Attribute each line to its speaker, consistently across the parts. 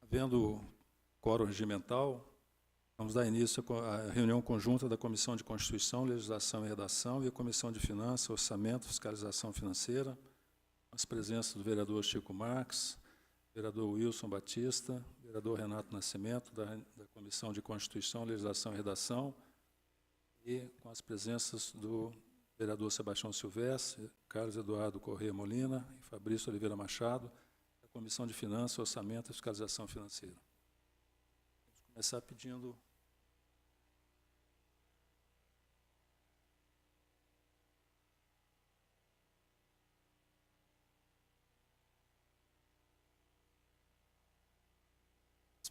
Speaker 1: Havendo quórum regimental, vamos dar início à reunião conjunta da Comissão de Constituição, Legislação e Redação e a Comissão de Finanças, Orçamento e Fiscalização Financeira, as presenças do vereador Chico Marques, vereador Wilson Batista, vereador Renato Nascimento, da Comissão de Constituição, Legislação e Redação, e com as presenças do vereador Sebastião Silvestre, Carlos Eduardo Corrêa Molina e Fabrício Oliveira Machado, da Comissão de Finanças, Orçamento e Fiscalização Financeira. Vamos começar pedindo...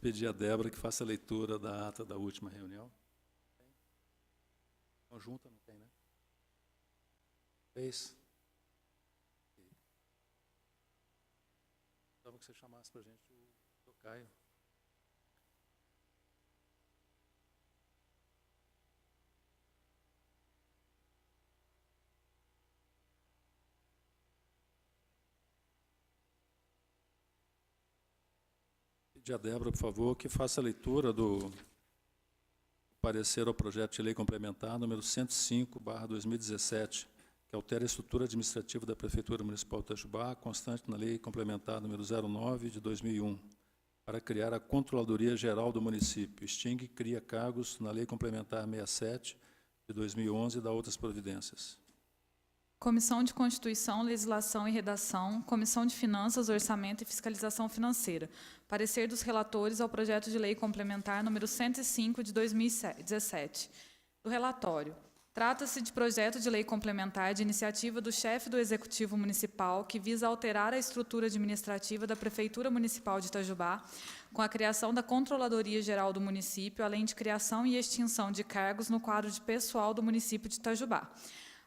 Speaker 1: Pedir a Débora que faça a leitura da ata da última reunião. Conjunta, não tem, né? Fez? Precisava que você chamasse para a gente o Caio. Pedir a Débora, por favor, que faça a leitura do parecer ao projeto de lei complementar número 105/2017, que altera a estrutura administrativa da Prefeitura Municipal de Itajubá, constante na lei complementar número 09 de 2001, para criar a Controladoria Geral do município, extingue e cria cargos na lei complementar 67 de 2011 e dá outras providências.
Speaker 2: Comissão de Constituição, Legislação e Redação, Comissão de Finanças, Orçamento e Fiscalização Financeira. Parecer dos relatores ao projeto de lei complementar número 105 de 2017. Do relatório. Trata-se de projeto de lei complementar de iniciativa do chefe do Executivo Municipal que visa alterar a estrutura administrativa da Prefeitura Municipal de Itajubá, com a criação da Controladoria Geral do município, além de criação e extinção de cargos no quadro de pessoal do município de Itajubá.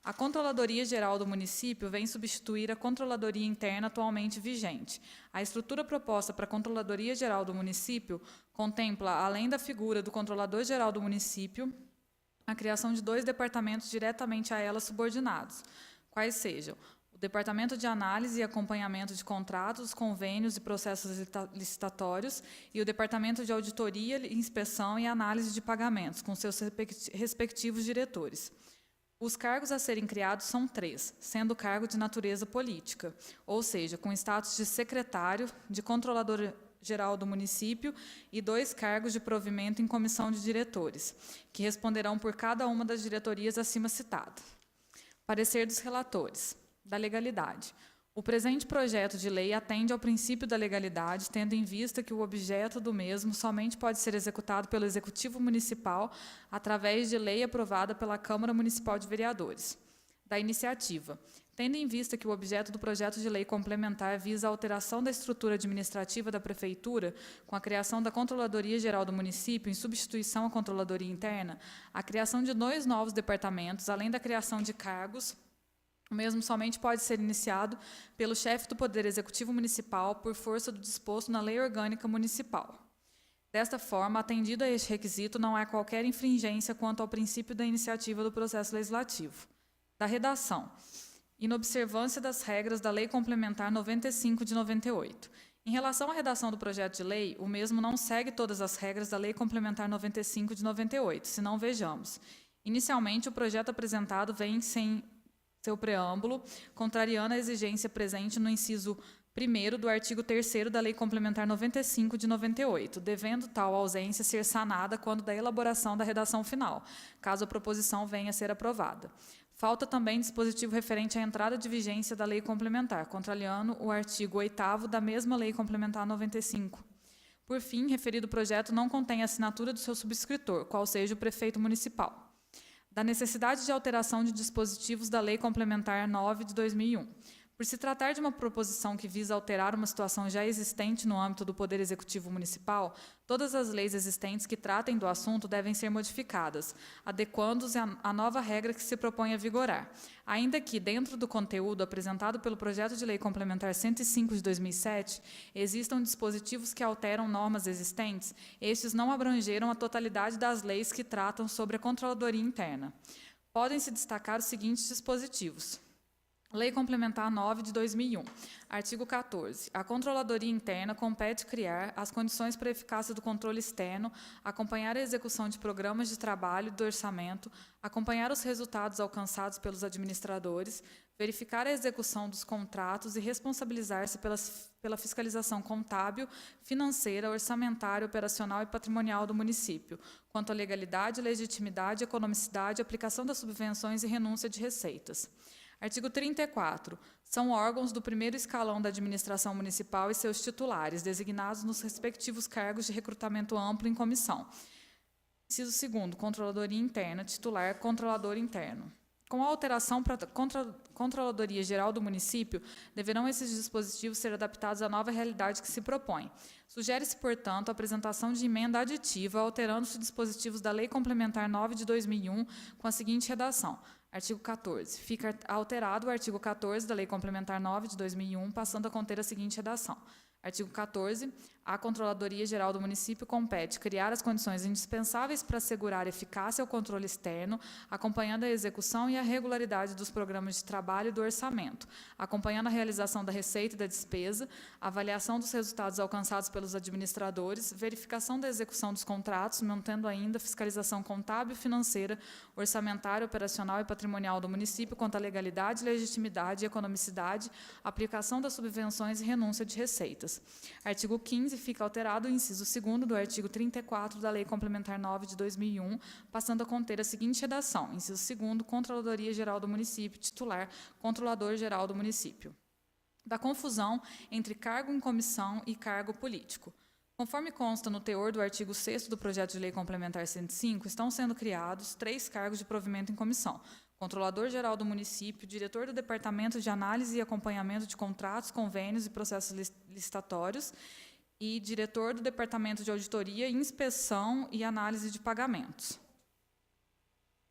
Speaker 2: A Controladoria Geral do município vem substituir a Controladoria Interna atualmente vigente. A estrutura proposta para a Controladoria Geral do município contempla, além da figura do Controlador Geral do município, a criação de 2 departamentos diretamente a ela subordinados, quais sejam o Departamento de Análise e Acompanhamento de Contratos, Convênios e Processos Licitatórios e o Departamento de Auditoria, Inspeção e Análise de Pagamentos, com seus respectivos diretores. Os cargos a serem criados são 3, sendo o cargo de natureza política, ou seja, com status de secretário, de controlador geral do município e 2 cargos de provimento em comissão de diretores, que responderão por cada uma das diretorias acima citadas. Parecer dos relatores. Da legalidade. O presente projeto de lei atende ao princípio da legalidade, tendo em vista que o objeto do mesmo somente pode ser executado pelo Executivo Municipal através de lei aprovada pela Câmara Municipal de Vereadores. Da iniciativa. Tendo em vista que o objeto do projeto de lei complementar visa a alteração da estrutura administrativa da Prefeitura, com a criação da Controladoria Geral do município, em substituição à Controladoria Interna, a criação de 2 novos departamentos, além da criação de cargos, o mesmo somente pode ser iniciado pelo chefe do Poder Executivo Municipal por força do disposto na Lei Orgânica Municipal. Desta forma, atendido a este requisito, não há qualquer infringência quanto ao princípio da iniciativa do processo legislativo. Da redação. Inobservância das regras da Lei Complementar 95 de 98. Em relação à redação do projeto de lei, o mesmo não segue todas as regras da Lei Complementar 95 de 98, se não vejamos. Inicialmente, o projeto apresentado vem sem seu preâmbulo, contrariando a exigência presente no inciso 1º do artigo 3º da Lei Complementar 95 de 98, devendo tal ausência ser sanada quando da elaboração da redação final, caso a proposição venha a ser aprovada. Falta também dispositivo referente à entrada de vigência da Lei Complementar, contrariando o artigo 8º da mesma Lei Complementar 95. Por fim, referido projeto não contém assinatura do seu subscritor, qual seja o prefeito municipal. Da necessidade de alteração de dispositivos da Lei Complementar 9 de 2001. Por se tratar de uma proposição que visa alterar uma situação já existente no âmbito do Poder Executivo Municipal, todas as leis existentes que tratem do assunto devem ser modificadas, adequando-se à nova regra que se propõe a vigorar. Ainda que, dentro do conteúdo apresentado pelo Projeto de Lei Complementar 105 de 2007, existam dispositivos que alteram normas existentes, estes não abrangeram a totalidade das leis que tratam sobre a Controladoria Interna. Podem-se destacar os seguintes dispositivos. Lei Complementar 9 de 2001. Artigo 14. A Controladoria Interna compete criar as condições para a eficácia do controle externo, acompanhar a execução de programas de trabalho e do orçamento, acompanhar os resultados alcançados pelos administradores, verificar a execução dos contratos e responsabilizar-se pela fiscalização contábil, financeira, orçamentária, operacional e patrimonial do município, quanto à legalidade, legitimidade, economicidade, aplicação das subvenções e renúncia de receitas. Artigo 34. São órgãos do primeiro escalão da administração municipal e seus titulares, designados nos respectivos cargos de recrutamento amplo em comissão. Inciso 2º. Controladoria Interna. Titular, Controlador Interno. Com a alteração para a Controladoria Geral do Município, deverão esses dispositivos ser adaptados à nova realidade que se propõe. Sugere-se, portanto, a apresentação de emenda aditiva, alterando-se dispositivos da Lei Complementar 9 de 2001, com a seguinte redação. Artigo 14. Fica alterado o artigo 14 da Lei Complementar 9 de 2001, passando a conter a seguinte redação. Artigo 14. A Controladoria Geral do Município compete criar as condições indispensáveis para assegurar eficácia ao controle externo, acompanhando a execução e a regularidade dos programas de trabalho e do orçamento, acompanhando a realização da receita e da despesa, avaliação dos resultados alcançados pelos administradores, verificação da execução dos contratos, mantendo ainda fiscalização contábil, financeira, orçamentária, operacional e patrimonial do município quanto à legalidade, legitimidade e economicidade, aplicação das subvenções e renúncia de receitas. Artigo 15. Fica alterado o inciso 2º do artigo 34 da Lei Complementar 9 de 2001, passando a conter a seguinte redação. Inciso 2º. Controladoria Geral do Município. Titular, Controlador Geral do Município. Da confusão entre cargo em comissão e cargo político. Conforme consta no teor do artigo 6º do Projeto de Lei Complementar 105, estão sendo criados 3 cargos de provimento em comissão. Controlador-Geral do Município, Diretor do Departamento de Análise e Acompanhamento de Contratos, Convênios e Processos Licitatórios e Diretor do Departamento de Auditoria, Inspeção e Análise de Pagamentos.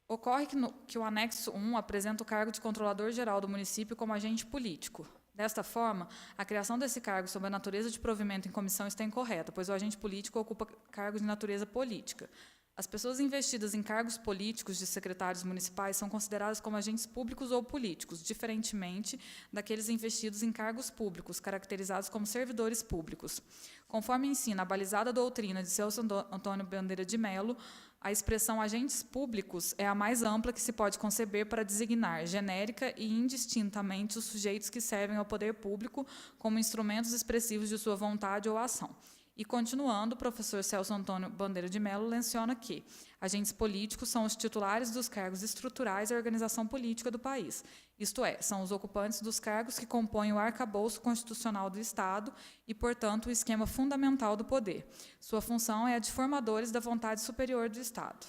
Speaker 2: Ocorre que o anexo 1 apresenta o cargo de Controlador-Geral do Município como agente político. Desta forma, a criação desse cargo sob a natureza de provimento em comissão está incorreta, pois o agente político ocupa cargo de natureza política. As pessoas investidas em cargos políticos de secretários municipais são consideradas como agentes públicos ou políticos, diferentemente daqueles investidos em cargos públicos, caracterizados como servidores públicos. Conforme ensina a balizada doutrina de Celso Antônio Bandeira de Mello, a expressão agentes públicos é a mais ampla que se pode conceber para designar genérica e indistintamente os sujeitos que servem ao poder público como instrumentos expressivos de sua vontade ou ação. E, continuando, o professor Celso Antônio Bandeira de Mello menciona que agentes políticos são os titulares dos cargos estruturais da organização política do país, isto é, são os ocupantes dos cargos que compõem o arcabouço constitucional do Estado e, portanto, o esquema fundamental do poder. Sua função é a de formadores da vontade superior do Estado.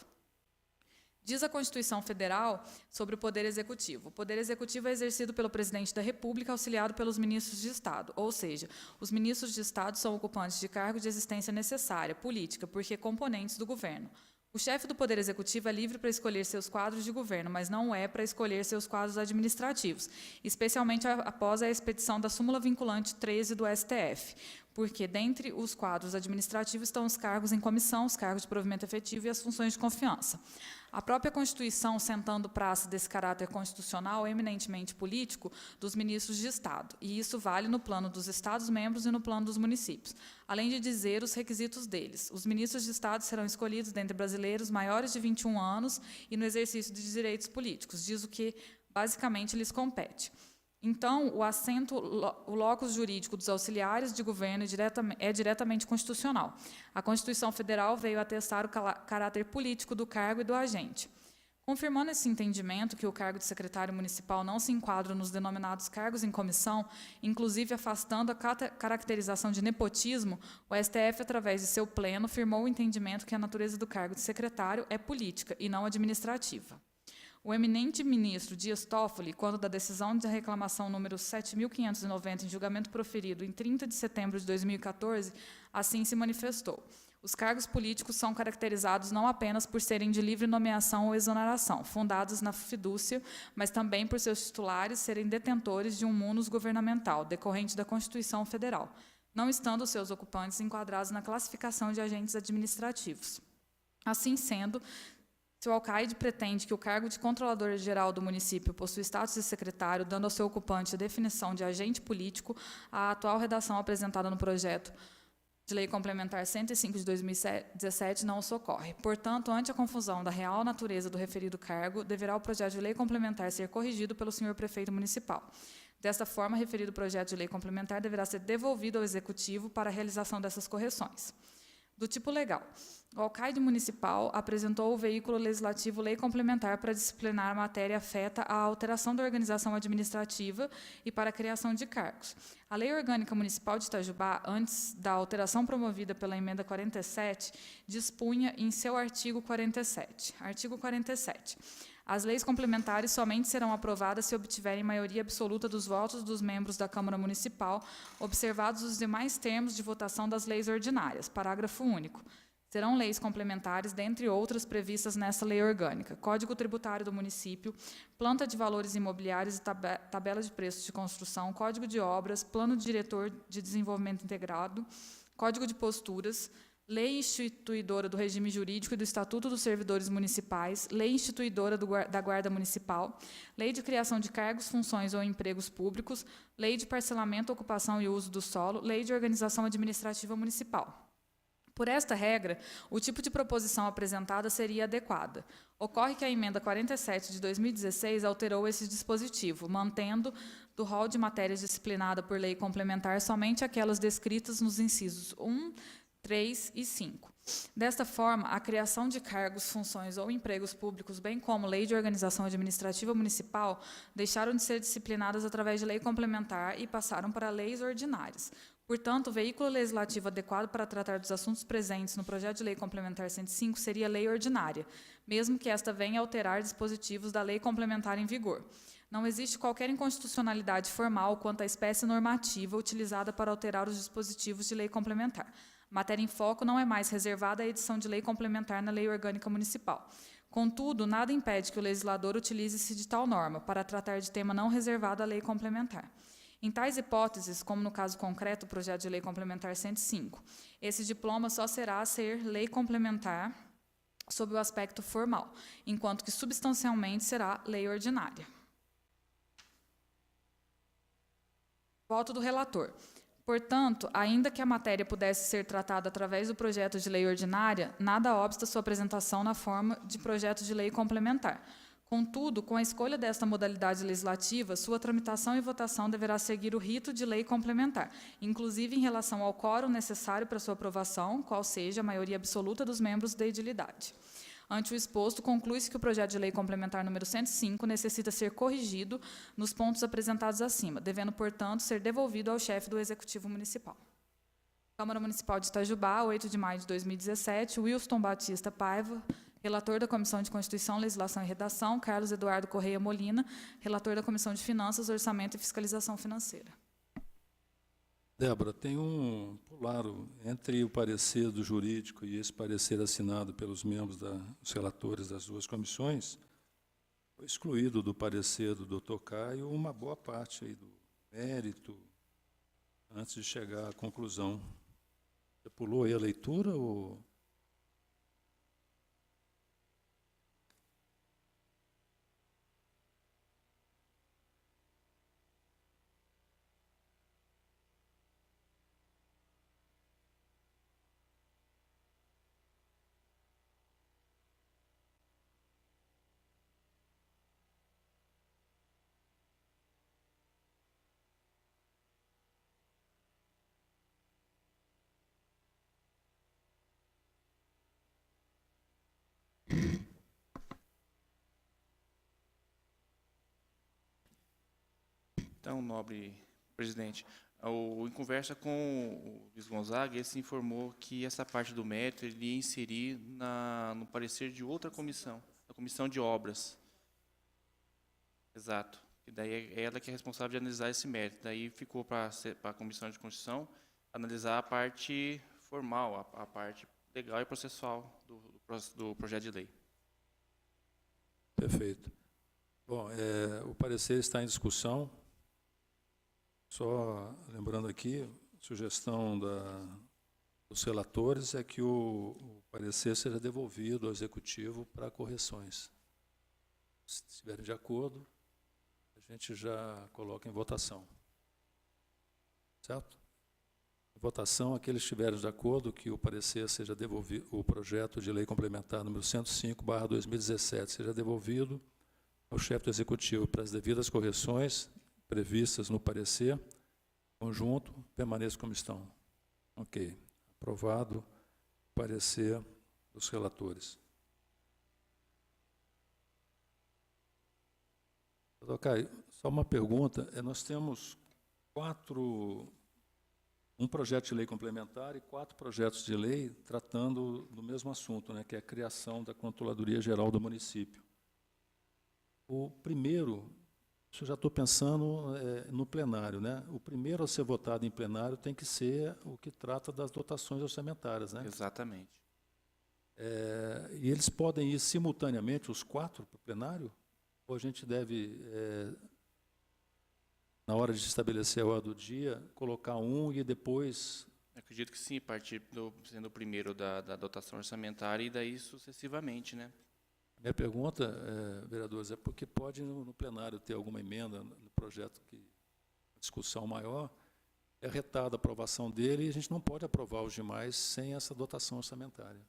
Speaker 2: Diz a Constituição Federal sobre o Poder Executivo. O Poder Executivo é exercido pelo Presidente da República, auxiliado pelos ministros de Estado, ou seja, os ministros de Estado são ocupantes de cargo de existência necessária, política, porque componentes do governo. O chefe do Poder Executivo é livre para escolher seus quadros de governo, mas não é para escolher seus quadros administrativos, especialmente após a expedição da súmula vinculante 13 do STF, porque, dentre os quadros administrativos, estão os cargos em comissão, os cargos de provimento efetivo e as funções de confiança. A própria Constituição, sentando praça desse caráter constitucional eminentemente político dos ministros de Estado, e isso vale no plano dos Estados-membros e no plano dos municípios, além de dizer os requisitos deles. Os ministros de Estado serão escolhidos dentre brasileiros maiores de 21 anos e no exercício de direitos políticos, diz o que basicamente lhes compete. Então, o locus jurídico dos auxiliares de governo é diretamente constitucional. A Constituição Federal veio atestar o caráter político do cargo e do agente. Confirmando esse entendimento que o cargo de secretário municipal não se enquadra nos denominados cargos em comissão, inclusive afastando a caracterização de nepotismo, o STF, através de seu pleno, firmou o entendimento que a natureza do cargo de secretário é política e não administrativa. O eminente ministro Dias Toffoli, quando da decisão de reclamação número 7.590, em julgamento proferido em 30 de setembro de 2014, assim se manifestou. Os cargos políticos são caracterizados não apenas por serem de livre nomeação ou exoneração, fundados na fidúcia, mas também por seus titulares serem detentores de um munus governamental, decorrente da Constituição Federal, não estando seus ocupantes enquadrados na classificação de agentes administrativos. Assim sendo, Se o alcaide pretende que o cargo de controlador-geral do município possui status de secretário, dando ao seu ocupante a definição de agente político, a atual redação apresentada no projeto de lei complementar 105 de 2017 não socorre. Portanto, ante a confusão da real natureza do referido cargo, deverá o projeto de lei complementar ser corrigido pelo senhor prefeito municipal. Desta forma, referido projeto de lei complementar deverá ser devolvido ao Executivo para a realização dessas correções. Do tipo legal, o alcaide municipal apresentou o veículo legislativo Lei Complementar para disciplinar a matéria afeta à alteração da organização administrativa e para a criação de cargos. A Lei Orgânica Municipal de Itajubá, antes da alteração promovida pela Emenda 47, dispunha em seu artigo 47. Artigo 47. As leis complementares somente serão aprovadas se obtiverem maioria absoluta dos votos dos membros da Câmara Municipal, observados os demais termos de votação das leis ordinárias. Parágrafo único. Serão leis complementares, dentre outras previstas nesta lei orgânica: Código Tributário do Município, Planta de Valores Imobiliários e Tabela de Preços de Construção, Código de Obras, Plano Diretor de Desenvolvimento Integrado, Código de Posturas, Lei instituidora do regime jurídico e do Estatuto dos Servidores Municipais, Lei instituidora da Guarda Municipal, Lei de criação de cargos, funções ou empregos públicos, Lei de parcelamento, ocupação e uso do solo, Lei de organização administrativa municipal. Por esta regra, o tipo de proposição apresentada seria adequada. Ocorre que a Emenda 47 de 2016 alterou esse dispositivo, mantendo do rol de matérias disciplinadas por lei complementar somente aquelas descritas nos incisos 1, 3 e 5. Desta forma, a criação de cargos, funções ou empregos públicos, bem como lei de organização administrativa municipal, deixaram de ser disciplinadas através de lei complementar e passaram para leis ordinárias. Portanto, o veículo legislativo adequado para tratar dos assuntos presentes no projeto de lei complementar 105 seria a lei ordinária, mesmo que esta venha alterar dispositivos da lei complementar em vigor. Não existe qualquer inconstitucionalidade formal quanto à espécie normativa utilizada para alterar os dispositivos de lei complementar. Matéria em foco não é mais reservada à edição de lei complementar na Lei Orgânica Municipal. Contudo, nada impede que o legislador utilize-se de tal norma para tratar de tema não reservado à lei complementar. Em tais hipóteses, como no caso concreto do projeto de lei complementar 105, esse diploma só será a ser lei complementar sob o aspecto formal, enquanto que substancialmente será lei ordinária. Voto do relator. Portanto, ainda que a matéria pudesse ser tratada através do projeto de lei ordinária, nada obsta sua apresentação na forma de projeto de lei complementar. Contudo, com a escolha desta modalidade legislativa, sua tramitação e votação deverá seguir o rito de lei complementar, inclusive em relação ao quórum necessário para sua aprovação, qual seja a maioria absoluta dos membros da edilidade. Ante o exposto, conclui-se que o projeto de lei complementar número 105 necessita ser corrigido nos pontos apresentados acima, devendo, portanto, ser devolvido ao chefe do Executivo Municipal. Câmara Municipal de Itajubá, 8 de maio de 2017, Wilson Batista Paiva, relator da Comissão de Constituição, Legislação e Redação, Carlos Eduardo Correia Molina, relator da Comissão de Finanças, Orçamento e Fiscalização Financeira.
Speaker 1: Débora, tem claro, entre o parecer do jurídico e esse parecer assinado pelos membros dos relatores das duas comissões, foi excluído do parecer do doutor Caio uma boa parte aí do mérito, antes de chegar à conclusão. Você pulou aí a leitura ou...
Speaker 3: Então, nobre presidente, em conversa com o Luiz Gonzaga, ele se informou que essa parte do mérito ele ia inserir no parecer de outra comissão, a Comissão de Obras. Exato. E daí é ela que é responsável de analisar esse mérito. Daí ficou para a Comissão de Constituição analisar a parte formal, a parte legal e processual do projeto de lei.
Speaker 1: Perfeito. Bom, o parecer está em discussão. Só lembrando aqui, sugestão dos relatores é que o parecer seja devolvido ao Executivo para correções. Se estiverem de acordo, a gente já coloca em votação. Certo? Em votação, aqueles que estiverem de acordo que o parecer seja devolvido, o projeto de lei complementar número 105/2017 seja devolvido ao chefe do Executivo para as devidas correções previstas no parecer conjunto, permaneça como estão. Ok. Aprovado o parecer dos relatores. Doutor Caio, só uma pergunta. Nós temos um projeto de lei complementar e 4 projetos de lei tratando do mesmo assunto, né, que é a criação da Controladoria Geral do Município. O primeiro, eu já estou pensando no plenário, né? O primeiro a ser votado em plenário tem que ser o que trata das dotações orçamentárias, né?
Speaker 3: Exatamente.
Speaker 1: E eles podem ir simultaneamente, os 4, para o plenário? Ou a gente deve, na hora de estabelecer a ordem do dia, colocar um e depois...
Speaker 3: Acredito que sim, partir sendo o primeiro da dotação orçamentária e daí sucessivamente, né?
Speaker 1: Minha pergunta, vereadores, é porque pode no plenário ter alguma emenda no projeto que a discussão maior, é retada a aprovação dele e a gente não pode aprovar os demais sem essa dotação orçamentária.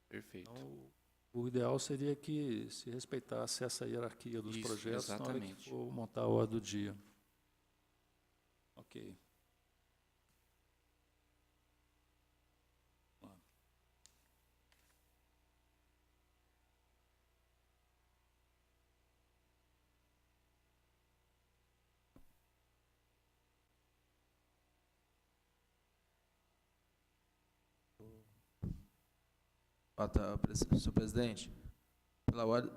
Speaker 3: Perfeito.
Speaker 1: Então, o ideal seria que se respeitasse essa hierarquia dos
Speaker 3: Isso,
Speaker 1: projetos na hora que
Speaker 3: exatamente.
Speaker 1: for montar a ordem do dia. Ok.
Speaker 4: Senhor presidente, pela ordem,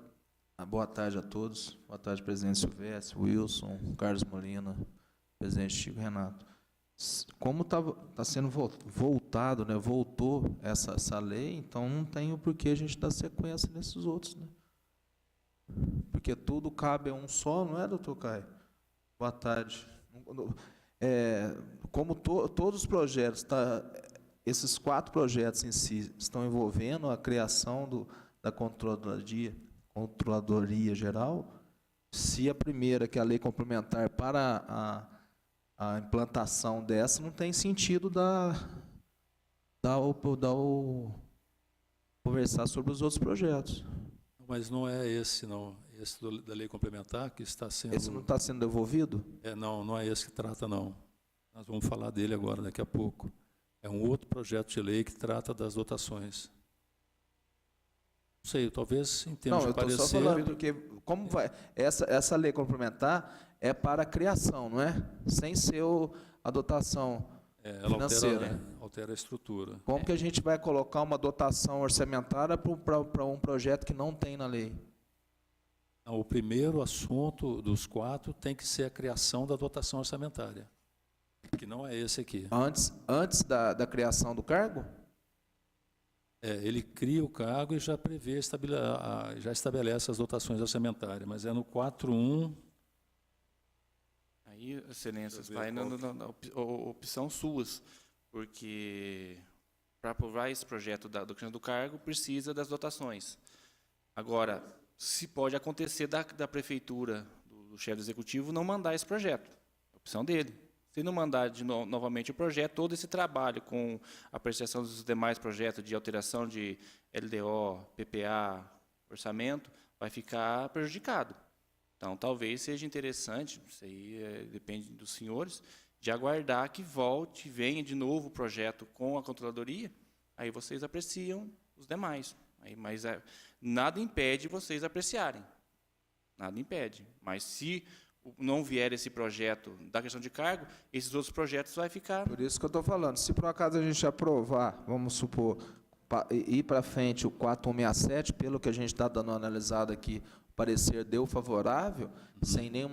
Speaker 4: boa tarde a todos. Boa tarde, presidente Silvestre, Wilson, Carlos Molina, presidente Chico Renato. Como está sendo voltado, né, voltou essa lei, então não tem o porquê a gente dar sequência nesses outros, né? Porque tudo cabe a um só, não é, doutor Caio? Boa tarde. Como todos os projetos, esses 4 projetos em si estão envolvendo a criação da Controladoria Geral, se a primeira, que é a lei complementar para a implantação dessa, não tem sentido conversar sobre os outros projetos.
Speaker 1: Mas não é esse, não. Esse da lei complementar que está sendo...
Speaker 4: Esse não está sendo devolvido?
Speaker 1: Não é esse que trata, não. Nós vamos falar dele agora, daqui a pouco. É um outro projeto de lei que trata das dotações. Não sei, talvez em termos de parecer...
Speaker 4: Não, eu estou só falando, porque como vai, essa lei complementar é para a criação, não é? Sem ser a dotação financeira.
Speaker 1: Ela altera a estrutura.
Speaker 4: Como que a gente vai colocar uma dotação orçamentária para um projeto que não tem na lei?
Speaker 1: O primeiro assunto dos 4 tem que ser a criação da dotação orçamentária, que não é esse aqui.
Speaker 4: Antes da criação do cargo?
Speaker 1: Ele cria o cargo e já prevê, já estabelece as dotações orçamentárias, mas é no 4.1.
Speaker 3: Aí, excelências, vai na opção suas, porque para aprovar esse projeto do criação do cargo, precisa das dotações. Agora, se pode acontecer da prefeitura, do chefe do executivo, não mandar esse projeto, é opção dele. Se não mandar novamente o projeto, todo esse trabalho com a apreciação dos demais projetos de alteração de LDO, PPA, orçamento, vai ficar prejudicado. Então, talvez seja interessante, isso aí depende dos senhores, de aguardar que volte, venha de novo o projeto com a controladoria, aí vocês apreciam os demais. Mas nada impede vocês apreciarem. Nada impede. Mas se não vier esse projeto da questão de cargo, esses outros projetos vai ficar...
Speaker 4: Por isso que eu estou falando. Se por acaso a gente aprovar, vamos supor, ir para frente o 4167, pelo que a gente está dando uma analisada aqui, o parecer deu favorável, sem nenhum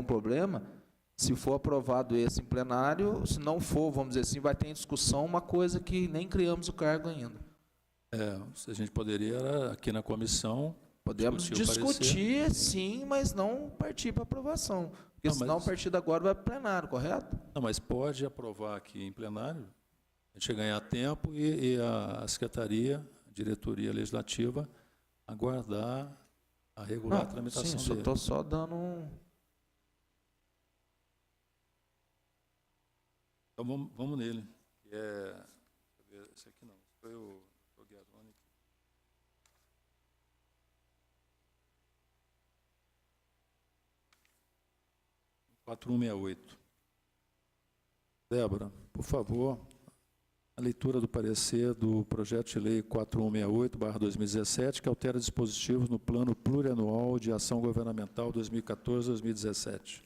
Speaker 4: problema, se for aprovado esse em plenário, se não for, vamos dizer assim, vai ter em discussão uma coisa que nem criamos o cargo ainda.
Speaker 1: A gente poderia, aqui na comissão,
Speaker 4: Podemos
Speaker 1: Discutir o
Speaker 4: discutir, sim, mas não partir para aprovação. Porque
Speaker 1: Não,
Speaker 4: senão,
Speaker 1: mas-
Speaker 4: a partir de agora, vai para o plenário, correto?
Speaker 1: Não, mas pode aprovar aqui em plenário, a gente ganhar tempo e a secretaria, a diretoria legislativa, aguardar a regular tramitação
Speaker 4: sim, só
Speaker 1: dele.
Speaker 4: estou só dando um...
Speaker 1: Então vamos nele. Que é, deixa eu ver, esse aqui não, esse foi o Guerroni. 4168. Débora, por favor, a leitura do parecer do projeto de lei 4168/2017, que altera dispositivos no Plano Plurianual de Ação Governamental 2014-2017.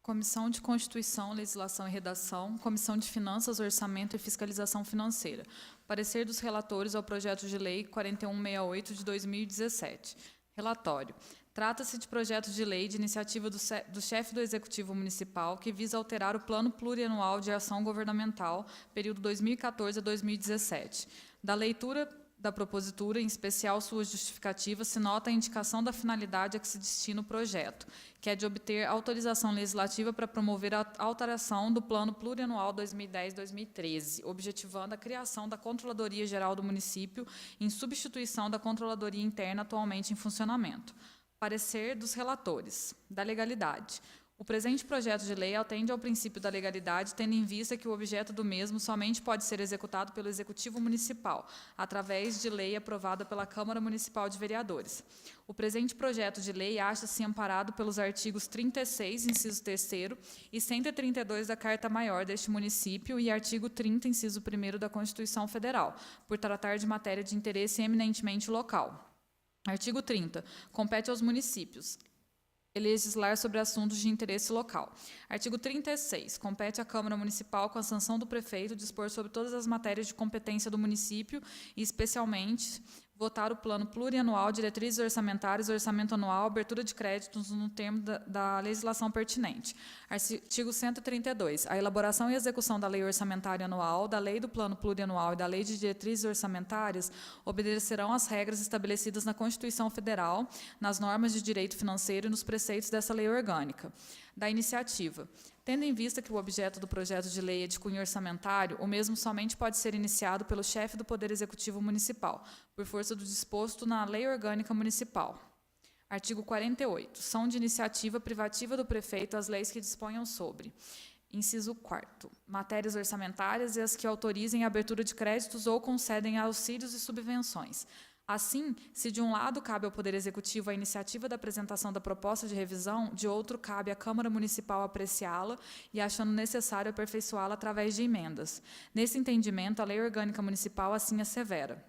Speaker 2: Comissão de Constituição, Legislação e Redação, Comissão de Finanças, Orçamento e Fiscalização Financeira. Parecer dos relatores ao projeto de lei 4168 de 2017. Relatório. Trata-se de projeto de lei de iniciativa do chefe do Executivo Municipal que visa alterar o Plano Plurianual de Ação Governamental, período 2014 a 2017. Da leitura da propositura, em especial sua justificativa, se nota a indicação da finalidade a que se destina o projeto, que é de obter autorização legislativa para promover a alteração do Plano Plurianual 2010-2013, objetivando a criação da Controladoria Geral do Município em substituição da Controladoria Interna atualmente em funcionamento. Parecer dos relatores. Da legalidade. O presente projeto de lei atende ao princípio da legalidade, tendo em vista que o objeto do mesmo somente pode ser executado pelo Executivo Municipal, através de lei aprovada pela Câmara Municipal de Vereadores. O presente projeto de lei acha-se amparado pelos artigos 36, inciso 3º, e 132 da Carta Maior deste município e artigo 30, inciso 1º da Constituição Federal, por tratar de matéria de interesse eminentemente local. Artigo 30. Compete aos municípios legislar sobre assuntos de interesse local. Artigo 36. Compete à Câmara Municipal, com a sanção do prefeito, dispor sobre todas as matérias de competência do município e, especialmente, votar o plano plurianual, diretrizes orçamentárias, orçamento anual, abertura de créditos no termo da legislação pertinente. Artigo 132. A elaboração e execução da lei orçamentária anual, da lei do plano plurianual e da lei de diretrizes orçamentárias obedecerão às regras estabelecidas na Constituição Federal, nas normas de direito financeiro e nos preceitos dessa lei orgânica. Da iniciativa. Tendo em vista que o objeto do projeto de lei é de cunho orçamentário, o mesmo somente pode ser iniciado pelo chefe do Poder Executivo Municipal, por força do disposto na Lei Orgânica Municipal. Artigo 48. São de iniciativa privativa do prefeito as leis que disponham sobre. Inciso 4º. Matérias orçamentárias e as que autorizem a abertura de créditos ou concedem auxílios e subvenções. Assim, se de um lado cabe ao Poder Executivo a iniciativa da apresentação da proposta de revisão, de outro cabe à Câmara Municipal apreciá-la e, achando necessário, aperfeiçoá-la através de emendas. Nesse entendimento, a Lei Orgânica Municipal assim assevera.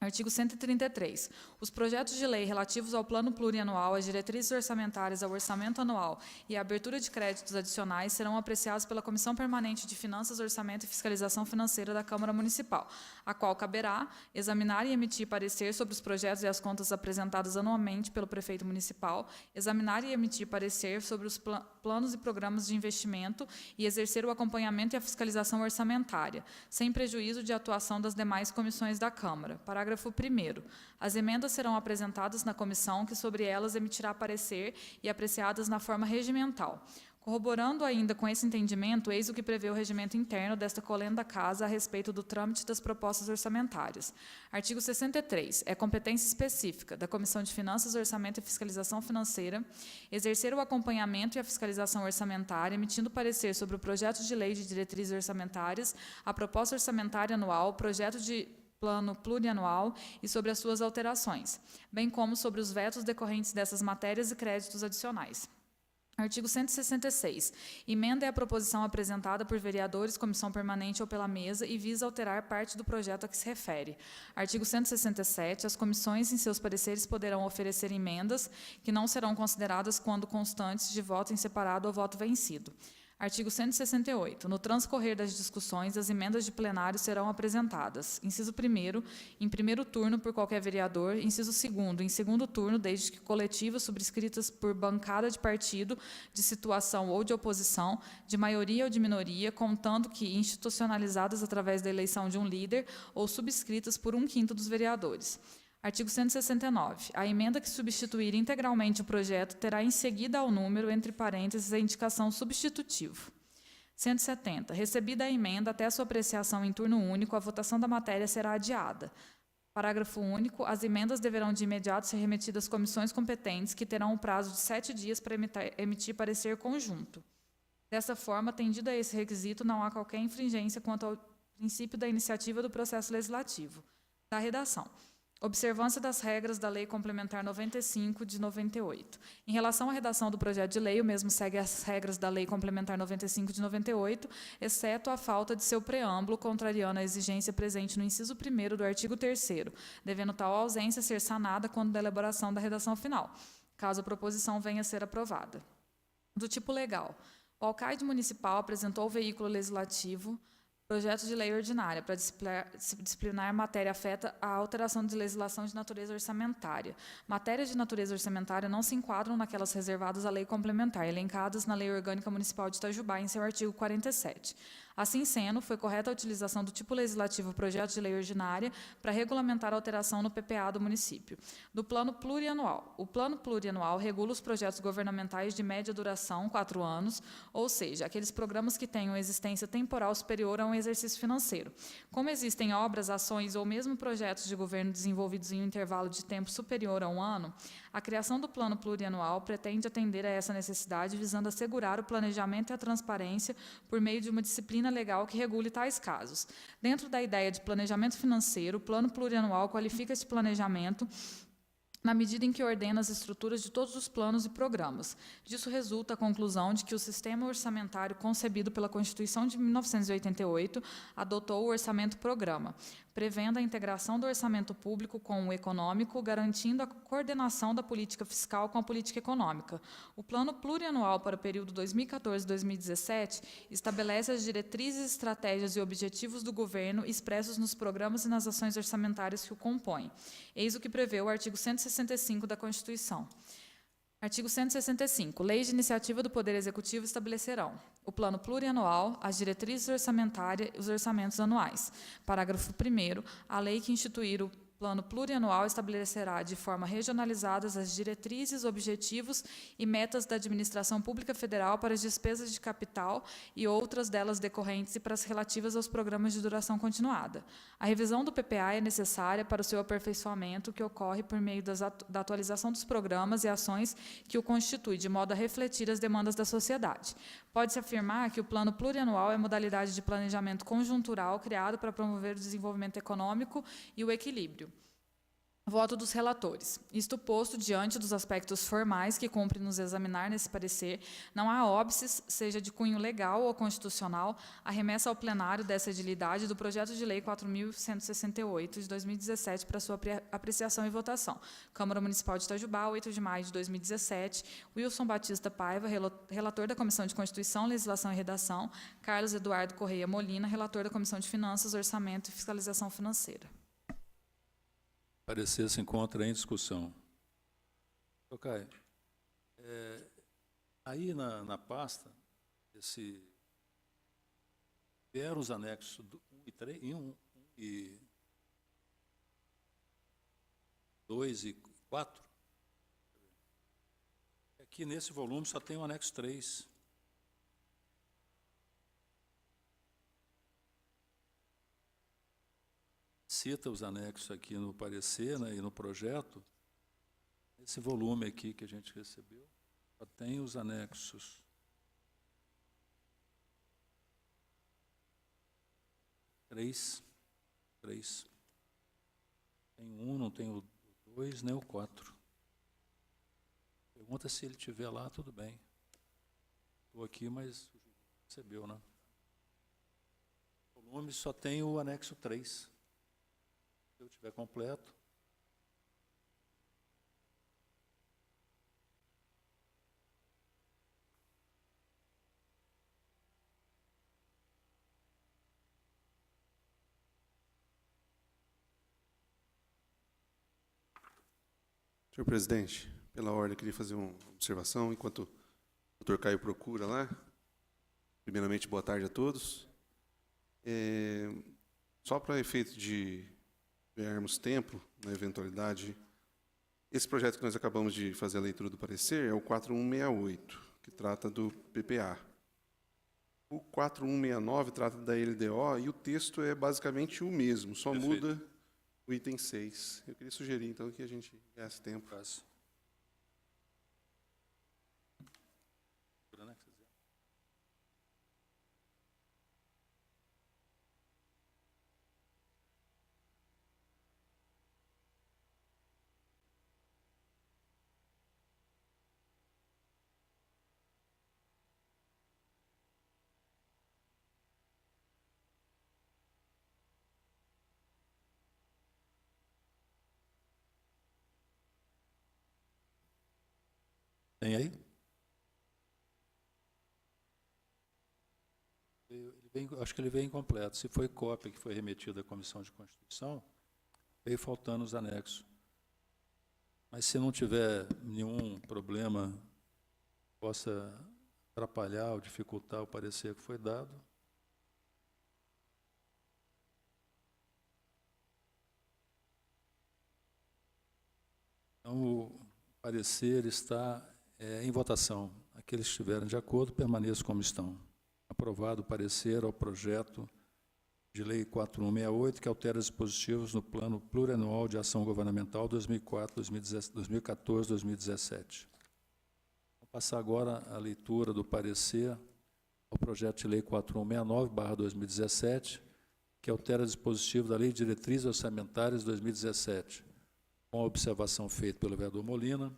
Speaker 2: Artigo 133. Os projetos de lei relativos ao Plano Plurianual, às diretrizes orçamentárias, ao orçamento anual e à abertura de créditos adicionais serão apreciados pela Comissão Permanente de Finanças, Orçamento e Fiscalização Financeira da Câmara Municipal, a qual caberá examinar e emitir parecer sobre os projetos e as contas apresentadas anualmente pelo prefeito municipal, examinar e emitir parecer sobre os planos e programas de investimento e exercer o acompanhamento e a fiscalização orçamentária, sem prejuízo de atuação das demais comissões da Câmara. Parágrafo 1º. As emendas serão apresentadas na comissão, que sobre elas emitirá parecer e apreciadas na forma regimental. Corroborando ainda com esse entendimento, eis o que prevê o regimento interno desta colenda casa a respeito do trâmite das propostas orçamentárias. Artigo 63. É competência específica da Comissão de Finanças, Orçamento e Fiscalização Financeira exercer o acompanhamento e a fiscalização orçamentária, emitindo parecer sobre o projeto de lei de diretrizes orçamentárias, a proposta orçamentária anual, o projeto de plano plurianual e sobre as suas alterações, bem como sobre os vetos decorrentes dessas matérias e créditos adicionais. Artigo 166. Emenda é a proposição apresentada por vereadores, comissão permanente ou pela mesa e visa alterar parte do projeto a que se refere. Artigo 167. As comissões, em seus pareceres, poderão oferecer emendas que não serão consideradas quando constantes de voto em separado ou voto vencido. Artigo 168. No transcorrer das discussões, as emendas de plenário serão apresentadas. Inciso 1º, em primeiro turno por qualquer vereador. Inciso 2º, em segundo turno, desde que coletivas subscritas por bancada de partido, de situação ou de oposição, de maioria ou de minoria, contando que institucionalizadas através da eleição de um líder ou subscritas por 1/5 dos vereadores. Artigo 169. A emenda que substituir integralmente o projeto terá em seguida ao número, entre parênteses, a indicação substitutivo. 170. Recebida a emenda até sua apreciação em turno único, a votação da matéria será adiada. Parágrafo único. As emendas deverão de imediato ser remetidas às comissões competentes, que terão um prazo de 7 dias para emitir parecer conjunto. Dessa forma, atendido a esse requisito, não há qualquer infringência quanto ao princípio da iniciativa do processo legislativo. Da redação. Observância das regras da Lei Complementar 95, de 98. Em relação à redação do projeto de lei, o mesmo segue as regras da Lei Complementar 95, de 98, exceto a falta de seu preâmbulo, contrariando a exigência presente no inciso 1º do artigo 3º, devendo tal ausência ser sanada quando da elaboração da redação final, caso a proposição venha a ser aprovada. Do tipo legal. O alcaide municipal apresentou ao veículo legislativo projeto de lei ordinária para disciplinar matéria afeta à alteração de legislação de natureza orçamentária. Matérias de natureza orçamentária não se enquadram naquelas reservadas à lei complementar, elencadas na Lei Orgânica Municipal de Itajubá, em seu artigo 47. Assim sendo, foi correta a utilização do tipo legislativo projeto de lei ordinária para regulamentar a alteração no PPA do município. Do plano plurianual. O plano plurianual regula os projetos governamentais de média duração, 4 anos, ou seja, aqueles programas que tenham existência temporal superior a um exercício financeiro. Como existem obras, ações ou mesmo projetos de governo desenvolvidos em um intervalo de tempo superior a 1 ano, a criação do plano plurianual pretende atender a essa necessidade, visando assegurar o planejamento e a transparência por meio de uma disciplina legal que regule tais casos. Dentro da ideia de planejamento financeiro, o plano plurianual qualifica esse planejamento na medida em que ordena as estruturas de todos os planos e programas. Disso resulta a conclusão de que o sistema orçamentário concebido pela Constituição de 1988 adotou o orçamento-programa, prevendo a integração do orçamento público com o econômico, garantindo a coordenação da política fiscal com a política econômica. O Plano Plurianual para o período 2014-2017 estabelece as diretrizes, estratégias e objetivos do governo expressos nos programas e nas ações orçamentárias que o compõem. Eis o que prevê o artigo 165 da Constituição. Artigo 165. Leis de iniciativa do Poder Executivo estabelecerão o plano plurianual, as diretrizes orçamentárias e os orçamentos anuais. Parágrafo 1º. A lei que instituir o plano plurianual estabelecerá de forma regionalizada as diretrizes, objetivos e metas da administração pública federal para as despesas de capital e outras delas decorrentes e para as relativas aos programas de duração continuada. A revisão do PPA é necessária para o seu aperfeiçoamento, que ocorre por meio da atualização dos programas e ações que o constitui, de modo a refletir as demandas da sociedade. Pode-se afirmar que o plano plurianual é modalidade de planejamento conjuntural criado para promover o desenvolvimento econômico e o equilíbrio. Voto dos relatores. Isto posto, diante dos aspectos formais que cumpre nos examinar nesse parecer, não há óbices, seja de cunho legal ou constitucional, a remessa ao plenário dessa edilidade do projeto de lei 4.168, de 2017, para sua apreciação e votação. Câmara Municipal de Itajubá, 8 de maio de 2017. Wilson Batista Paiva, relator da Comissão de Constituição, Legislação e Redação. Carlos Eduardo Correia Molina, relator da Comissão de Finanças, Orçamento e Fiscalização Financeira.
Speaker 1: Parecer se encontra em discussão. Caio, aí na pasta, vieram os anexos 1 e 3, 1 e 2 e 4. Aqui nesse volume só tem o anexo 3. Cita os anexos aqui no parecer, né, e no projeto. Esse volume aqui que a gente recebeu, só tem os anexos. Três. Tem um, não tem o 2, nem o 4. Pergunta se ele estiver lá, tudo bem. Estou aqui, mas recebeu, né? O volume só tem o anexo 3. Se eu estiver completo.
Speaker 5: Senhor presidente, pela ordem, eu queria fazer uma observação, enquanto o doutor Caio procura lá. Primeiramente, boa tarde a todos. Só para efeito de tivermos tempo, na eventualidade, esse projeto que nós acabamos de fazer a leitura do parecer é o 4168, que trata do PPA. O 4169 trata da LDO e o texto é basicamente o mesmo, só
Speaker 1: Perfeito.
Speaker 5: muda o item 6. Eu queria sugerir, então, que a gente gaste tempo.
Speaker 1: Prazo. Tem aí? Acho que ele veio incompleto. Se foi cópia que foi remetida à Comissão de Constituição, veio faltando os anexos. Mas se não tiver nenhum problema que possa atrapalhar ou dificultar o parecer que foi dado, então o parecer está em votação. Aqueles que estiverem de acordo, permaneçam como estão. Aprovado o parecer ao projeto de Lei 4168, que altera os dispositivos no Plano Plurianual de Ação Governamental 2014-2017. Vou passar agora a leitura do parecer ao projeto de Lei 4169/2017, que altera o dispositivo da Lei de Diretrizes Orçamentárias 2017, com a observação feita pelo vereador Molina,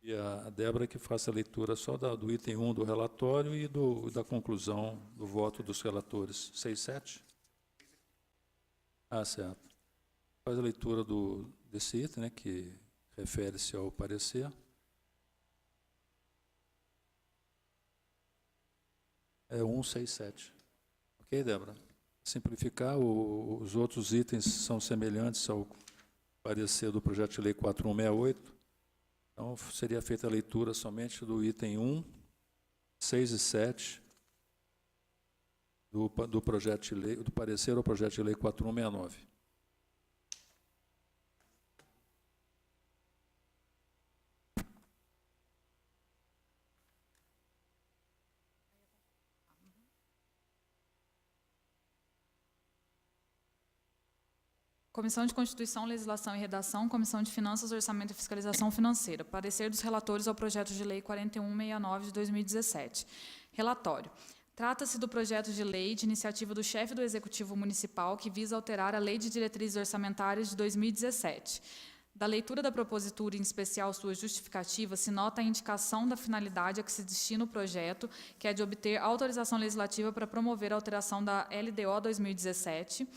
Speaker 1: e a Débora que faça a leitura só do item 1 do relatório e da conclusão do voto dos relatores. 6, 7? Ah, certo. Faz a leitura desse item, né, que refere-se ao parecer. É 1, 6, 7. Ok, Débora? Simplificar, os outros itens são semelhantes ao parecer do projeto de lei 4168. Então, seria feita a leitura somente do item 1, 6 e 7 do projeto de lei, do parecer ao projeto de lei 4169.
Speaker 2: Comissão de Constituição, Legislação e Redação, Comissão de Finanças, Orçamento e Fiscalização Financeira. Parecer dos relatores ao projeto de lei 4169 de 2017. Relatório. Trata-se do projeto de lei de iniciativa do chefe do Executivo Municipal que visa alterar a Lei de Diretrizes Orçamentárias de 2017. Da leitura da propositura, em especial sua justificativa, se nota a indicação da finalidade a que se destina o projeto, que é de obter autorização legislativa para promover a alteração da LDO 2017,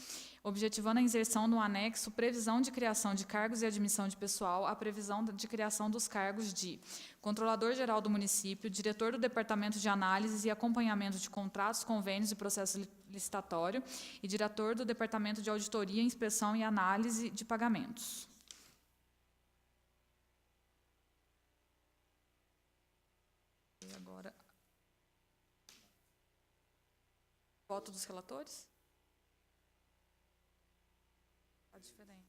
Speaker 2: objetivando a inserção no anexo previsão de criação de cargos e admissão de pessoal, a previsão de criação dos cargos de Controlador-Geral do Município, Diretor do Departamento de Análise e Acompanhamento de Contratos, Convênios e Processo Licitatório e Diretor do Departamento de Auditoria, Inspeção e Análise de Pagamentos. E agora, voto dos relatores? Está diferente.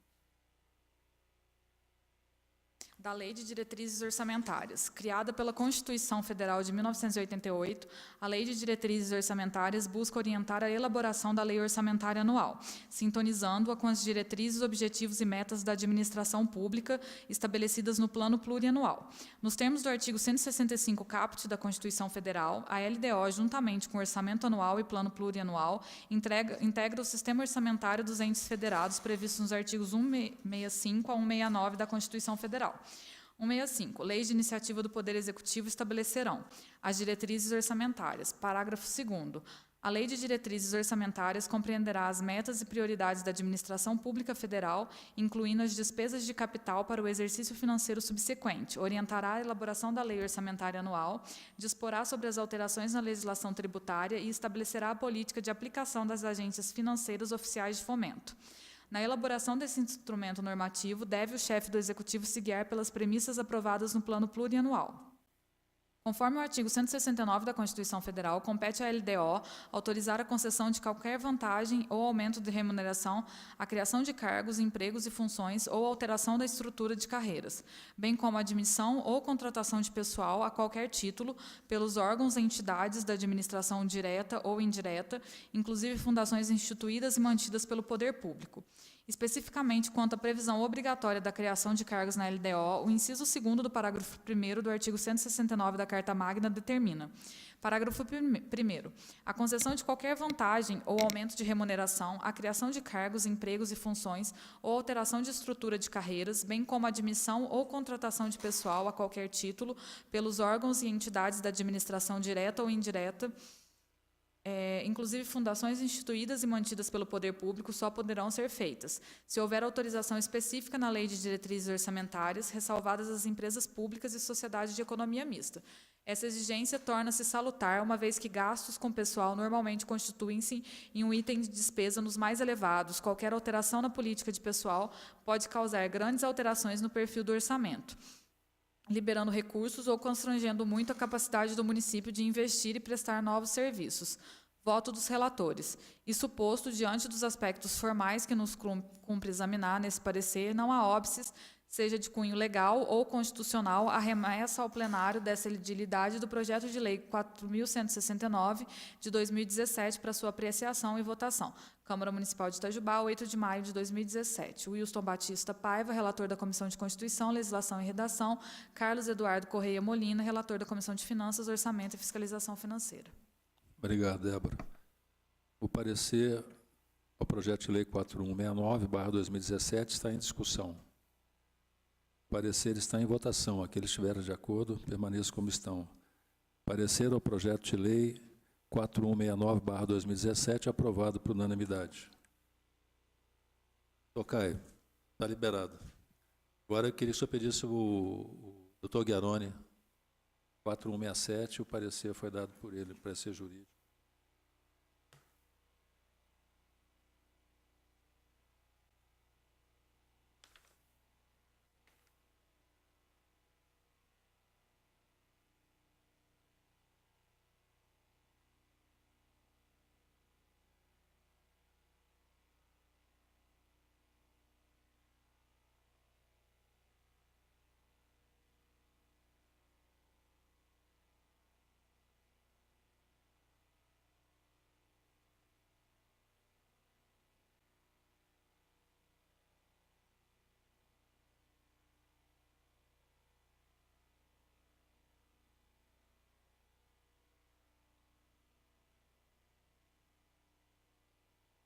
Speaker 2: Da Lei de Diretrizes Orçamentárias. Criada pela Constituição Federal de 1988, a Lei de Diretrizes Orçamentárias busca orientar a elaboração da Lei Orçamentária Anual, sintonizando-a com as diretrizes, objetivos e metas da administração pública estabelecidas no Plano Plurianual. Nos termos do artigo 165 caput da Constituição Federal, a LDO, juntamente com o Orçamento Anual e Plano Plurianual, integra o sistema orçamentário dos entes federados previstos nos artigos 165 a 169 da Constituição Federal. 165. Leis de iniciativa do Poder Executivo estabelecerão as diretrizes orçamentárias. Parágrafo 2º. A Lei de Diretrizes Orçamentárias compreenderá as metas e prioridades da administração pública federal, incluindo as despesas de capital para o exercício financeiro subsequente, orientará a elaboração da Lei Orçamentária Anual, disporá sobre as alterações na legislação tributária e estabelecerá a política de aplicação das agências financeiras oficiais de fomento. Na elaboração desse instrumento normativo, deve o chefe do Executivo se guiar pelas premissas aprovadas no Plano Plurianual. Conforme o artigo 169 da Constituição Federal, compete à LDO autorizar a concessão de qualquer vantagem ou aumento de remuneração, a criação de cargos, empregos e funções ou alteração da estrutura de carreiras, bem como a admissão ou contratação de pessoal a qualquer título pelos órgãos e entidades da administração direta ou indireta, inclusive fundações instituídas e mantidas pelo poder público. Especificamente quanto à previsão obrigatória da criação de cargos na LDO, o inciso 2º do parágrafo 1º do artigo 169 da Carta Magna determina: parágrafo 1º. A concessão de qualquer vantagem ou aumento de remuneração, a criação de cargos, empregos e funções ou alteração de estrutura de carreiras, bem como a admissão ou contratação de pessoal a qualquer título pelos órgãos e entidades da administração direta ou indireta, inclusive fundações instituídas e mantidas pelo poder público, só poderão ser feitas se houver autorização específica na Lei de Diretrizes Orçamentárias, ressalvadas as empresas públicas e sociedades de economia mista. Essa exigência torna-se salutar, uma vez que gastos com pessoal normalmente constituem-se em um item de despesa nos mais elevados. Qualquer alteração na política de pessoal pode causar grandes alterações no perfil do orçamento, liberando recursos ou constrangendo muito a capacidade do município de investir e prestar novos serviços. Voto dos relatores. Isso posto, diante dos aspectos formais que nos cumpre examinar nesse parecer, não há óbices, seja de cunho legal ou constitucional, a remessa ao plenário dessa edilidade do projeto de lei 4.169, de 2017, para sua apreciação e votação. Câmara Municipal de Itajubá, 8 de maio de 2017. Wilson Batista Paiva, relator da Comissão de Constituição, Legislação e Redação. Carlos Eduardo Correia Molina, relator da Comissão de Finanças, Orçamento e Fiscalização Financeira.
Speaker 1: Obrigado, Débora. O parecer ao projeto de lei 4169/2017 está em discussão. O parecer está em votação. Aqueles que estiverem de acordo, permaneçam como estão. Parecer ao projeto de lei 4169/2017, aprovado por unanimidade. Tocaio, está liberado. Agora eu queria que o senhor pedisse o doutor Guiaroni, 4167, o parecer foi dado por ele, o parecer jurídico.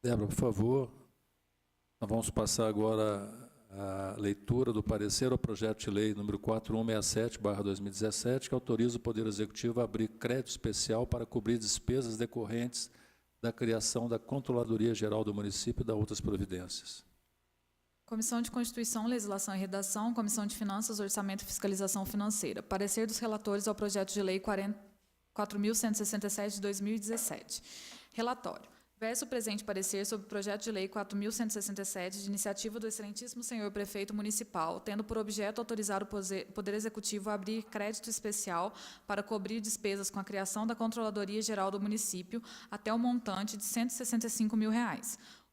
Speaker 1: Débora, por favor, nós vamos passar agora a leitura do parecer ao projeto de lei número 4167/2017, que autoriza o Poder Executivo a abrir crédito especial para cobrir despesas decorrentes da criação da Controladoria Geral do Município e da outras providências.
Speaker 2: Comissão de Constituição, Legislação e Redação, Comissão de Finanças, Orçamento e Fiscalização Financeira. Parecer dos relatores ao projeto de lei 4.167 de 2017. Relatório. Verso o presente parecer sobre o projeto de lei 4.167, de iniciativa do excelentíssimo senhor prefeito municipal, tendo por objeto autorizar o Poder Executivo a abrir crédito especial para cobrir despesas com a criação da Controladoria Geral do Município até o montante de R$ 165 mil.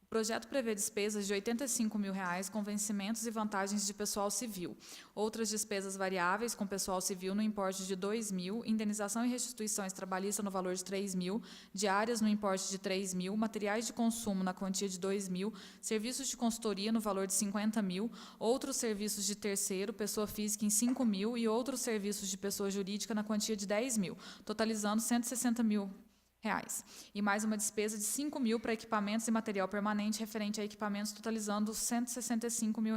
Speaker 2: O projeto prevê despesas de R$ 85 mil com vencimentos e vantagens de pessoal civil, outras despesas variáveis com pessoal civil no importe de R$ 2 mil, indenização e restituições trabalhistas no valor de R$ 3 mil, diárias no importe de R$ 3 mil, materiais de consumo na quantia de R$ 2 mil, serviços de consultoria no valor de R$ 50 mil, outros serviços de terceiro, pessoa física em R$ 5 mil e outros serviços de pessoa jurídica na quantia de R$ 10 mil, totalizando R$ 160 mil. E mais uma despesa de R$ 5 mil para equipamentos e material permanente referente a equipamentos, totalizando R$ 165 mil.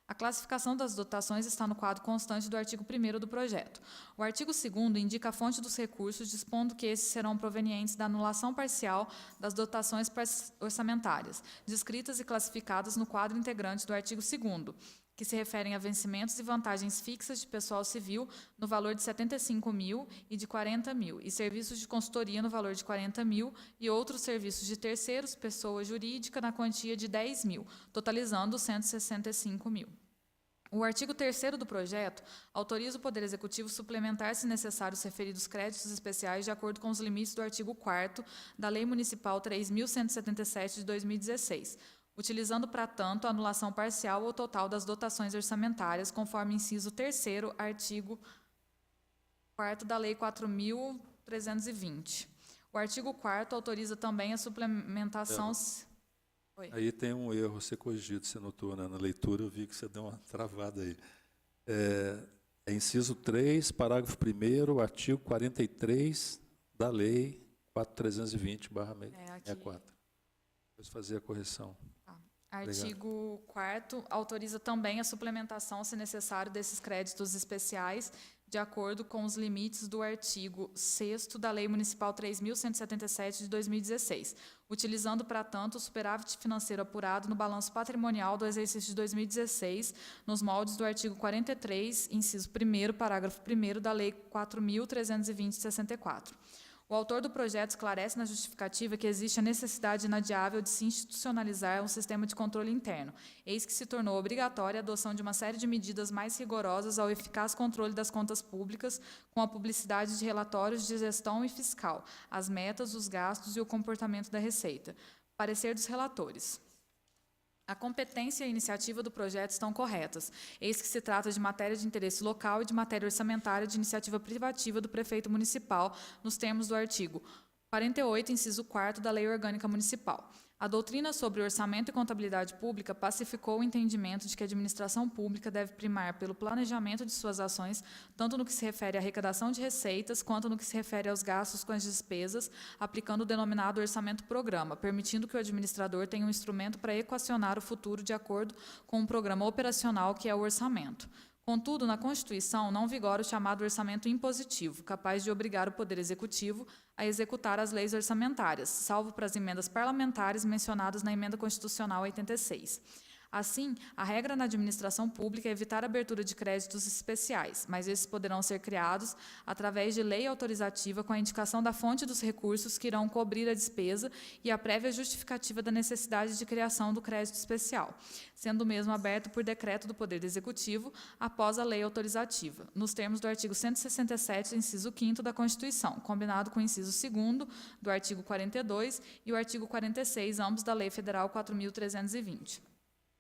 Speaker 2: A classificação das dotações está no quadro constante do artigo 1º do projeto. O artigo 2º indica a fonte dos recursos, dispondo que esses serão provenientes da anulação parcial das dotações orçamentárias, descritas e classificadas no quadro integrante do artigo 2º, que se referem a vencimentos e vantagens fixas de pessoal civil no valor de R$ 75 mil e de R$ 40 mil, e serviços de consultoria no valor de R$ 40 mil e outros serviços de terceiros, pessoa jurídica, na quantia de R$ 10 mil, totalizando R$ 165 mil. O O artigo 3º do projeto autoriza o Poder Executivo suplementar, se necessário, os referidos créditos especiais de acordo com os limites do artigo 4º da Lei Municipal 3.177 de 2016, utilizando, para tanto, a anulação parcial ou total das dotações orçamentárias, conforme inciso 3º, artigo 4º da Lei 4.320. O artigo 4º autoriza também a suplementação...
Speaker 1: Aí tem um erro a ser corrigido, você notou, né? Na leitura eu vi que você deu uma travada aí. É inciso 3, parágrafo 1º, artigo 43 da Lei 4.320/64. Depois fazer a correção.
Speaker 2: Artigo 4º autoriza também a suplementação, se necessário, desses créditos especiais, de acordo com os limites do artigo 6º da Lei Municipal 3.177 de 2016, utilizando, para tanto, o superávit financeiro apurado no balanço patrimonial do exercício de 2016, nos moldes do artigo 43, inciso 1º, parágrafo 1º da Lei 4.320 de 64. O autor do projeto esclarece na justificativa que existe a necessidade inadiável de se institucionalizar um sistema de controle interno, eis que se tornou obrigatória a adoção de uma série de medidas mais rigorosas ao eficaz controle das contas públicas, com a publicidade de relatórios de gestão e fiscal, as metas, os gastos e o comportamento da Receita. Parecer dos relatores. A competência e a iniciativa do projeto estão corretas, eis que se trata de matéria de interesse local e de matéria orçamentária de iniciativa privativa do prefeito municipal, nos termos do artigo 48, inciso 4º da Lei Orgânica Municipal. A doutrina sobre orçamento e contabilidade pública pacificou o entendimento de que a administração pública deve primar pelo planejamento de suas ações, tanto no que se refere à arrecadação de receitas, quanto no que se refere aos gastos com as despesas, aplicando o denominado orçamento-programa, permitindo que o administrador tenha um instrumento para equacionar o futuro de acordo com um programa operacional que é o orçamento. Contudo, na Constituição não vigora o chamado orçamento impositivo, capaz de obrigar o Poder Executivo a executar as leis orçamentárias, salvo para as emendas parlamentares mencionadas na Emenda Constitucional 86. Assim, a regra na administração pública é evitar a abertura de créditos especiais, mas esses poderão ser criados através de lei autorizativa com a indicação da fonte dos recursos que irão cobrir a despesa e a prévia justificativa da necessidade de criação do crédito especial, sendo o mesmo aberto por decreto do Poder Executivo após a lei autorizativa, nos termos do artigo 167, inciso 5º da Constituição, combinado com o inciso 2º do artigo 42 e o artigo 46, ambos da Lei Federal 4.320.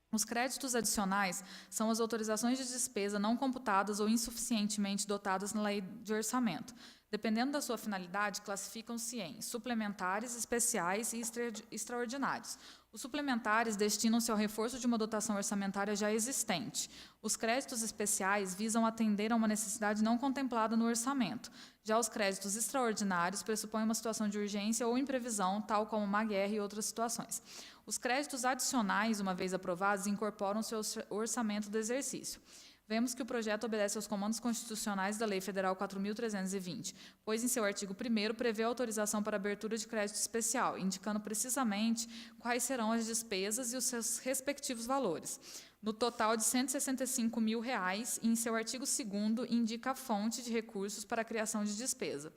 Speaker 2: Os créditos adicionais são as autorizações de despesa não computadas ou insuficientemente dotadas na lei de orçamento. Dependendo da sua finalidade, classificam-se em suplementares, especiais e extraordinários. Os suplementares destinam-se ao reforço de uma dotação orçamentária já existente. Os créditos especiais visam atender a uma necessidade não contemplada no orçamento. Já os créditos extraordinários pressupõem uma situação de urgência ou imprevisão, tal como uma guerra e outras situações. Os créditos adicionais, uma vez aprovados, incorporam-se ao orçamento do exercício. Vemos que o projeto obedece aos comandos constitucionais da Lei Federal 4.320, pois em seu artigo 1º prevê autorização para abertura de crédito especial, indicando precisamente quais serão as despesas e os seus respectivos valores, no total de R$ 165 mil, e em seu artigo 2º indica a fonte de recursos para a criação de despesa,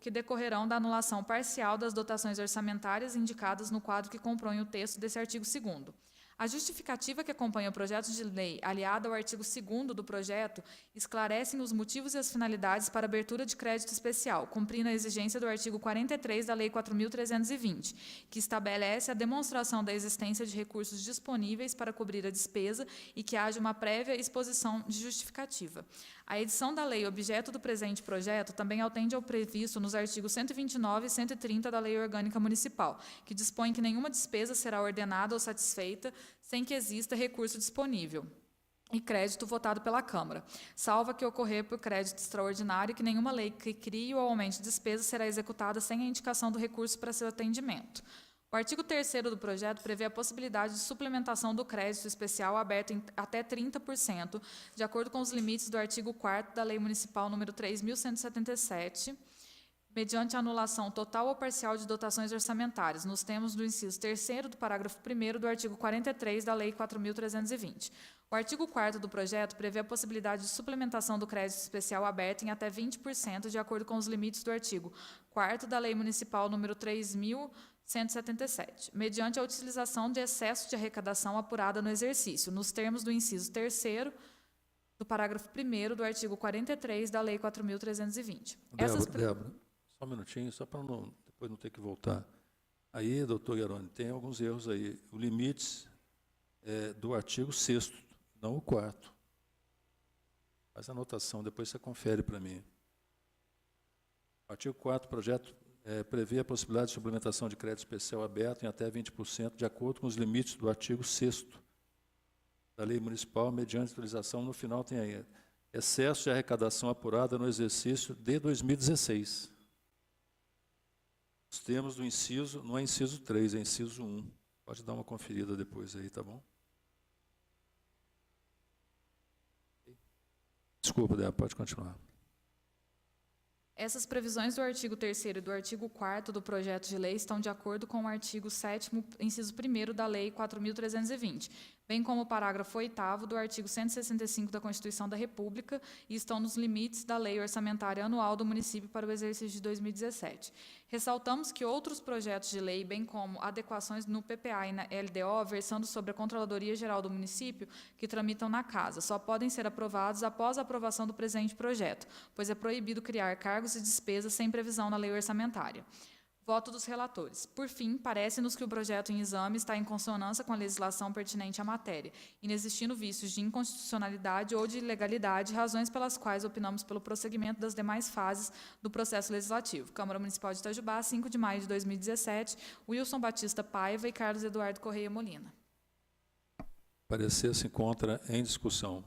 Speaker 2: que decorrerão da anulação parcial das dotações orçamentárias indicadas no quadro que compõe o texto desse artigo 2º. A justificativa que acompanha o projeto de lei, aliada ao artigo 2º do projeto, esclarecem os motivos e as finalidades para abertura de crédito especial, cumprindo a exigência do artigo 43 da Lei 4.320, que estabelece a demonstração da existência de recursos disponíveis para cobrir a despesa e que haja uma prévia exposição de justificativa. A edição da lei objeto do presente projeto também atende ao previsto nos artigos 129 e 130 da Lei Orgânica Municipal, que dispõe que nenhuma despesa será ordenada ou satisfeita sem que exista recurso disponível e crédito votado pela Câmara, salvo que ocorrer por crédito extraordinário, que nenhuma lei que crie ou aumente despesa será executada sem a indicação do recurso para seu atendimento. O artigo 3º do projeto prevê a possibilidade de suplementação do crédito especial aberto em até 30%, de acordo com os limites do artigo 4º da Lei Municipal número 3.177, mediante anulação total ou parcial de dotações orçamentárias, nos termos do inciso 3º do parágrafo 1º do artigo 43 da Lei 4.320. O artigo 4º do projeto prevê a possibilidade de suplementação do crédito especial aberto em até 20%, de acordo com os limites do artigo 4º da Lei Municipal número 3.177, 177. Mediante a utilização de excesso de arrecadação apurada no exercício, nos termos do inciso 3º do parágrafo 1º do artigo 43 da Lei 4.320.
Speaker 1: Débora, só um minutinho, só para depois não ter que voltar. Aí, doutor Gueroni, tem alguns erros aí. O limite é do artigo 6º, não o 4º. Faz a anotação, depois você confere para mim. Artigo 4º, projeto prevê a possibilidade de suplementação de crédito especial aberto em até 20%, de acordo com os limites do artigo 6º da Lei Municipal, mediante utilização, no final tem aí, excesso de arrecadação apurada no exercício de 2016. Os termos do inciso, não é inciso 3, é inciso 1. Pode dar uma conferida depois aí, tá bom? Desculpa, Débora, pode continuar.
Speaker 2: Essas previsões do artigo 3º e do artigo 4º do projeto de lei estão de acordo com o artigo 7º, inciso 1º da Lei 4.320, bem como o parágrafo 8º do artigo 165 da Constituição da República e estão nos limites da Lei Orçamentária Anual do município para o exercício de 2017. Ressaltamos que outros projetos de lei, bem como adequações no PPA e na LDO, versando sobre a Controladoria Geral do município, que tramitam na Casa, só podem ser aprovados após a aprovação do presente projeto, pois é proibido criar cargos e despesas sem previsão na lei orçamentária. Voto dos relatores. Por fim, parece-nos que o projeto em exame está em consonância com a legislação pertinente à matéria, inexistindo vícios de inconstitucionalidade ou de ilegalidade, razões pelas quais opinamos pelo prosseguimento das demais fases do processo legislativo. Câmara Municipal de Itajubá, 5 de maio de 2017, Wilson Batista Paiva e Carlos Eduardo Correia Molina.
Speaker 1: Parecer se encontra em discussão.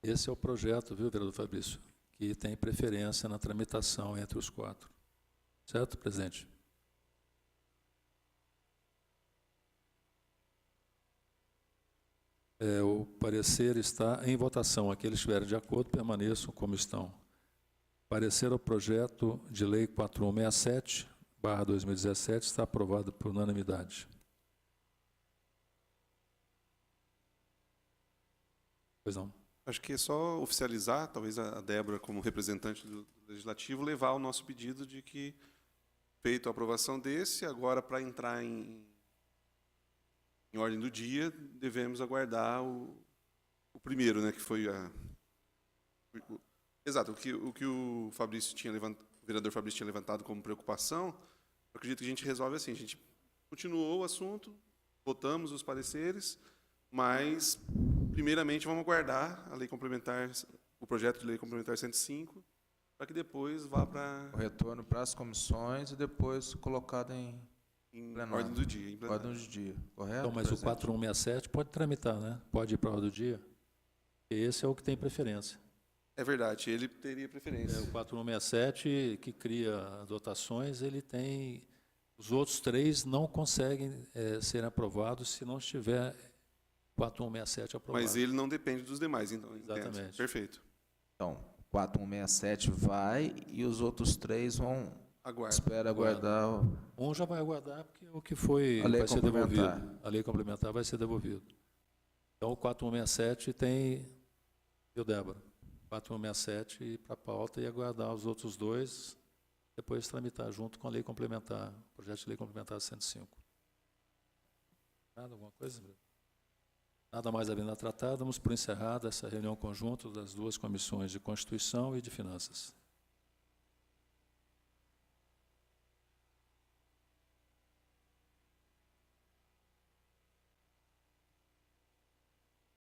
Speaker 1: Esse é o projeto, viu, vereador Fabrício, que tem preferência na tramitação entre os 4. Certo, presidente? O parecer está em votação. Aqueles que estiverem de acordo, permaneçam como estão. Parecer ao projeto de lei 4167/2017 está aprovado por unanimidade. Pois não.
Speaker 5: Acho que é só oficializar, talvez a Débora, como representante do Legislativo, levar o nosso pedido de que, feito a aprovação desse, agora, para entrar em ordem do dia, devemos aguardar o primeiro, né, que foi exato, o que o Fabrício tinha levantado, o vereador Fabrício tinha levantado como preocupação. Eu acredito que a gente resolve assim, a gente continuou o assunto, votamos os pareceres, mas primeiramente vamos aguardar a lei complementar, o projeto de lei complementar 105, para que depois vá para
Speaker 4: O retorno para as comissões e depois colocado em plenário.
Speaker 5: ordem do dia. Em plenário.
Speaker 4: Ordem do dia, correto?
Speaker 1: Então, mas o
Speaker 4: presidente?
Speaker 1: 4167 pode tramitar, né? Pode ir para a ordem do dia. Esse é o que tem preferência.
Speaker 5: É verdade, ele teria preferência.
Speaker 1: O 4167, que cria dotações, ele tem... Os outros 3 não conseguem ser aprovados se não estiver 4167 aprovado.
Speaker 5: Mas ele não depende dos demais, então.
Speaker 1: Exatamente.
Speaker 5: Entendo. Perfeito.
Speaker 4: Então, 4167 vai e os outros 3 vão...
Speaker 5: Aguardo.
Speaker 4: Espera aguardar...
Speaker 1: Um já vai aguardar, porque o que foi
Speaker 4: A lei
Speaker 1: vai ser
Speaker 4: complementar.
Speaker 1: devolvido. A lei complementar vai ser devolvido. Então, o 4167 tem... Viu, Débora? 4167 ir para a pauta e aguardar os outros 2, depois tramitar junto com a lei complementar, projeto de lei complementar 105. Nada, alguma coisa? Nada mais havendo a tratar, damos por encerrada essa reunião conjunta das 2 comissões de Constituição e de Finanças.